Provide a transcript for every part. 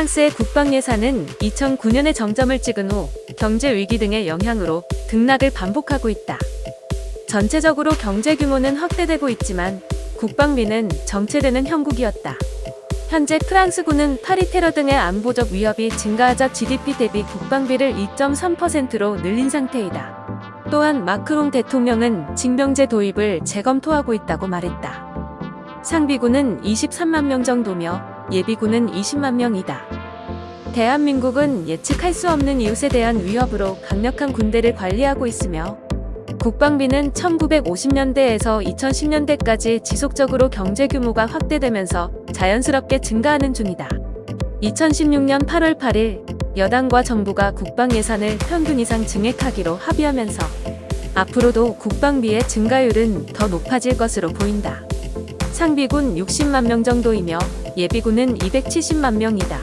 프랑스의 국방 예산은 2009년에 정점을 찍은 후 경제 위기 등의 영향으로 등락을 반복하고 있다. 전체적으로 경제 규모는 확대되고 있지만 국방비는 정체되는 형국이었다. 현재 프랑스군은 파리 테러 등의 안보적 위협이 증가하자 GDP 대비 국방비를 2.3%로 늘린 상태이다. 또한 마크롱 대통령은 징병제 도입을 재검토하고 있다고 말했다. 상비군은 23만 명 정도며 예비군은 20만 명이다. 대한민국은 예측할 수 없는 이웃에 대한 위협으로 강력한 군대를 관리하고 있으며 국방비는 1950년대에서 2010년대까지 지속적으로 경제 규모가 확대되면서 자연스럽게 증가하는 중이다. 2016년 8월 8일 여당과 정부가 국방 예산을 평균 이상 증액하기로 합의하면서 앞으로도 국방비의 증가율은 더 높아질 것으로 보인다. 상비군 60만 명 정도이며 예비군은 270만 명이다.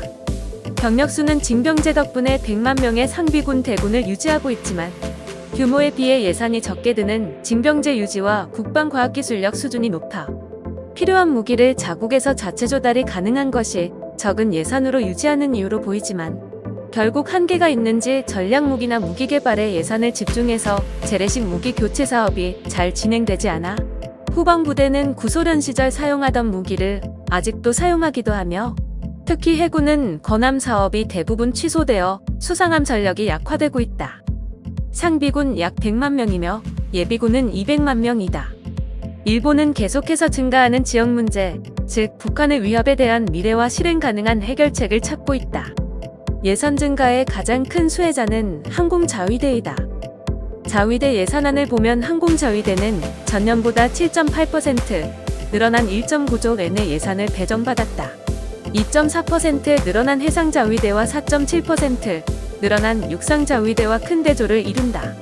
병력수는 징병제 덕분에 100만 명의 상비군 대군을 유지하고 있지만 규모에 비해 예산이 적게 드는 징병제 유지와 국방과학기술력 수준이 높아 필요한 무기를 자국에서 자체 조달이 가능한 것이 적은 예산으로 유지하는 이유로 보이지만 결국 한계가 있는지 전략무기나 무기 개발에 예산을 집중해서 재래식 무기 교체 사업이 잘 진행되지 않아 후방부대는 구소련 시절 사용하던 무기를 아직도 사용하기도 하며 특히 해군은 건함 사업이 대부분 취소되어 수상함 전력이 약화되고 있다. 상비군 약 100만 명이며 예비군은 200만 명이다. 일본은 계속해서 증가하는 지역 문제, 즉 북한의 위협에 대한 미래와 실행 가능한 해결책을 찾고 있다. 예산 증가의 가장 큰 수혜자는 항공자위대이다. 자위대 예산안을 보면 항공자위대는 전년보다 7.8% 늘어난 1.9조 엔의 예산을 배정받았다. 2.4% 늘어난 해상자위대와 4.7% 늘어난 육상자위대와 큰 대조를 이룬다.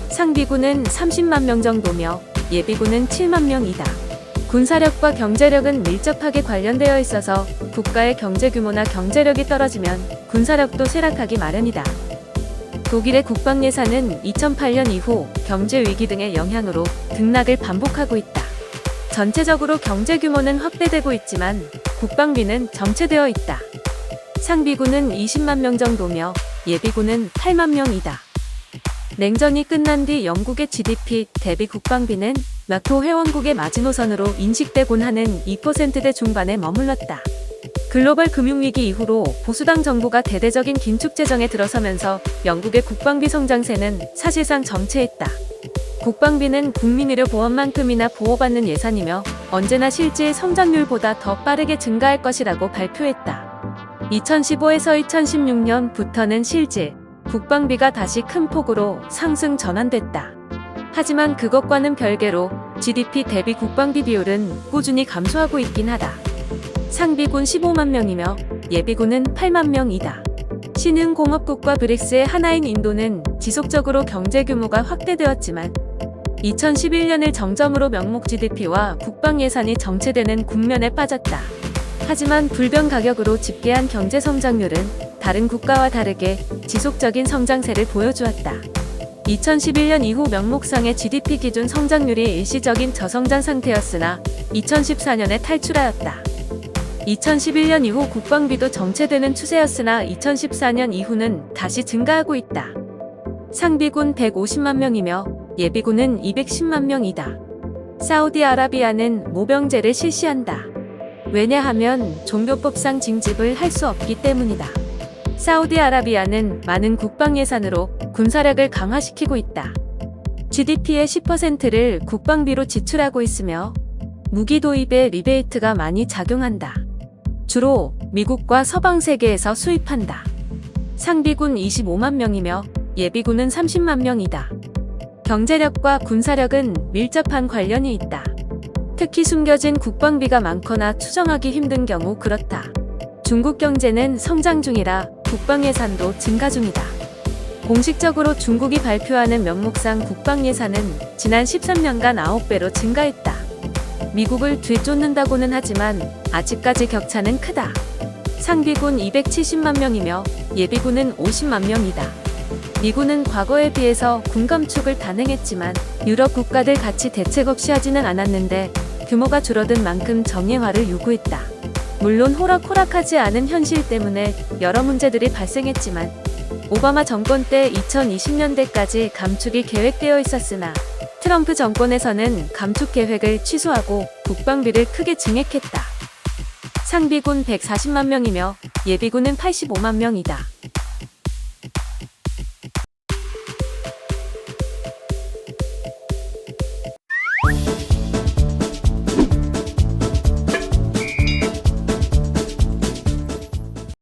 상비군은 30만 명 정도며 예비군은 7만 명이다. 군사력과 경제력은 밀접하게 관련되어 있어서 국가의 경제 규모나 경제력이 떨어지면 군사력도 쇠락하기 마련이다. 독일의 국방 예산은 2008년 이후 경제 위기 등의 영향으로 등락을 반복하고 있다. 전체적으로 경제 규모는 확대되고 있지만 국방비는 정체되어 있다. 상비군은 20만 명 정도며 예비군은 8만 명이다. 냉전이 끝난 뒤 영국의 GDP 대비 국방비는 나토 회원국의 마지노선으로 인식되곤 하는 2%대 중반에 머물렀다. 글로벌 금융위기 이후로 보수당 정부가 대대적인 긴축 재정에 들어서면서 영국의 국방비 성장세는 사실상 정체했다. 국방비는 국민의료보험만큼이나 보호받는 예산이며 언제나 실질 성장률보다 더 빠르게 증가할 것이라고 발표했다. 2015에서 2016년부터는 실질 국방비가 다시 큰 폭으로 상승 전환됐다. 하지만 그것과는 별개로 GDP 대비 국방비 비율은 꾸준히 감소하고 있긴 하다. 상비군 15만 명이며 예비군은 8만 명이다. 신흥공업국과 브릭스의 하나인 인도는 지속적으로 경제 규모가 확대되었지만 2011년을 정점으로 명목 GDP와 국방 예산이 정체되는 국면에 빠졌다. 하지만 불변 가격으로 집계한 경제 성장률은 다른 국가와 다르게 지속적인 성장세를 보여주었다. 2011년 이후 명목상의 GDP 기준 성장률이 일시적인 저성장 상태였으나 2014년에 탈출하였다. 2011년 이후 국방비도 정체되는 추세였으나 2014년 이후는 다시 증가하고 있다. 상비군 150만 명이며 예비군은 210만 명이다. 사우디아라비아는 모병제를 실시한다. 왜냐하면 종교법상 징집을 할 수 없기 때문이다. 사우디아라비아는 많은 국방 예산으로 군사력을 강화시키고 있다. GDP의 10%를 국방비로 지출하고 있으며 무기 도입에 리베이트가 많이 작용한다. 주로 미국과 서방 세계에서 수입한다. 상비군 25만 명이며 예비군은 30만 명이다. 경제력과 군사력은 밀접한 관련이 있다. 특히 숨겨진 국방비가 많거나 추정하기 힘든 경우 그렇다. 중국 경제는 성장 중이라 국방 예산도 증가 중이다. 공식적으로 중국이 발표하는 명목상 국방 예산은 지난 13년간 9배로 증가했다. 미국을 뒤쫓는다고는 하지만 아직까지 격차는 크다. 상비군 270만 명이며 예비군은 50만 명이다. 미군은 과거에 비해서 군 감축을 단행했지만 유럽 국가들 같이 대책 없이 하지는 않았는데 규모가 줄어든 만큼 정예화를 요구했다. 물론 호락호락하지 않은 현실 때문에 여러 문제들이 발생했지만 오바마 정권 때 2020년대까지 감축이 계획되어 있었으나 트럼프 정권에서는 감축 계획을 취소하고 국방비를 크게 증액했다. 상비군 140만 명이며 예비군은 85만 명이다.